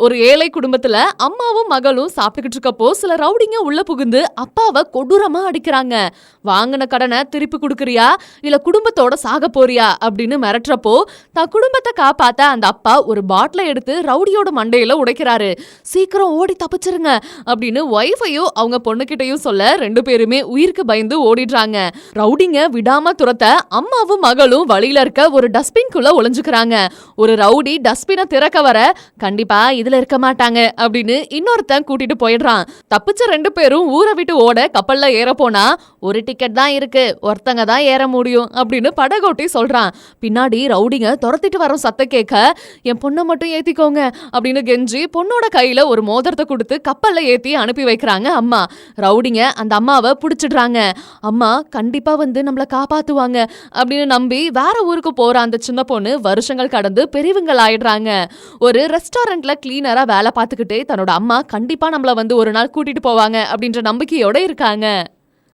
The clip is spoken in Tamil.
ஒரு ஏழை குடும்பத்துல அம்மாவும் மகளும் சாப்பிட்டுக்கிட்டு இருக்கப்போ சில ரவுடிங்க உள்ள புகுந்து அப்பாவை கொடூரமா அடிக்கிறாங்க. வாங்கின கடனை திருப்பி கொடுக்கறியா இல்ல குடும்பத்தோட சாக போறியா அப்படின்னு மிரட்டுறப்போ தான் குடும்பத்தை காப்பாத்த அந்த அப்பா ஒரு பாட்டிலை எடுத்து ரவுடியோட மண்டையில உடைக்கிறாரு. சீக்கிரம் ஓடி தப்பிச்சிருங்க அப்படின்னு ஒய்ஃபையும் அவங்க பொண்ணுகிட்டையும் சொல்ல 2 பேருமே உயிருக்கு பயந்து ஓடிடுறாங்க. ரவுடிங்க விடாம துரத்த அம்மாவும் மகளும் வழியில இருக்க ஒரு டஸ்ட்பின்குள்ள ஒளிஞ்சுக்கிறாங்க. ஒரு ரவுடி டஸ்ட்பினை திறக்க வர கண்டிப்பா இதுல இருக்க மாட்டாங்க அப்படின்னு இன்னொருத்தன் கூட்டிட்டு போயிடுறான். தப்பிச்ச 2 பேரும் ஊரை விட்டு ஓட கப்பல்ல ஏற போனா ஒரு டிக்கெட் தான் இருக்கு, ஒருத்தங்க தான் ஏற முடியும் அப்படின்னு படகோட்டி சொல்றான். பின்னாடி ரவுடிங்க துரத்திட்டு வரோம் சத்த கேட்க என் பொண்ணை மட்டும் ஏத்திக்கோங்க அப்படின்னு கெஞ்சி பொண்ணோட கையில ஒரு மோதிரத்தை கொடுத்து கப்பல்ல ஏத்தி அனுப்பி வைக்கிறாங்க அம்மா. ரவுடிங்க அந்த அம்மாவை புடிச்சிடுறாங்க. அம்மா கண்டிப்பா வந்து நம்மள காப்பாத்துவாங்க அப்படின்னு நம்பி வேற ஊருக்கு போற அந்த சின்ன பொண்ணு வருஷங்கள் கடந்து பெரியவங்கள் ஆயிடுறாங்க. ஒரு ரெஸ்டாரண்ட்ல கிளீனரா வேலை பார்த்துக்கிட்டே தன்னோட அம்மா கண்டிப்பா நம்மள வந்து ஒரு நாள் கூட்டிட்டு போவாங்க அப்படின்ற நம்பிக்கையோட இருக்காங்க.